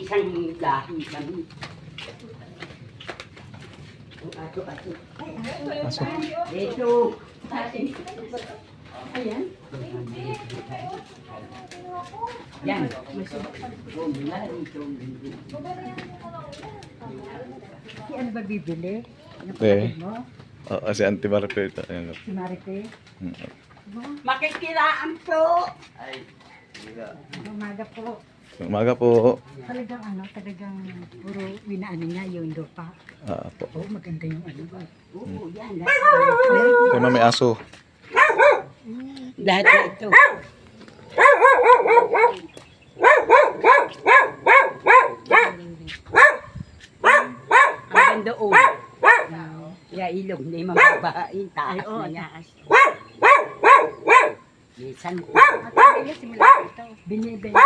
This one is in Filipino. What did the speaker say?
Isang lahi kami. Ato. Aso. Ito. Ayan. Yan. Ano ba bibili? Ano Eh. kapatid mo? Oo, si Auntie Maripel. Ayan. Si Marite? Makikiraan po. Umaga po. Umaga po. Talagang puro winaano niya yung lupa. Po. Oo, maganda yung ano ba. Oo, yan. Kaya may aso. Lahat na ito. Ang ganda o. Ya ilog na yung mga babae. Taas na yan. Minsan. At simula ito. Binibenta.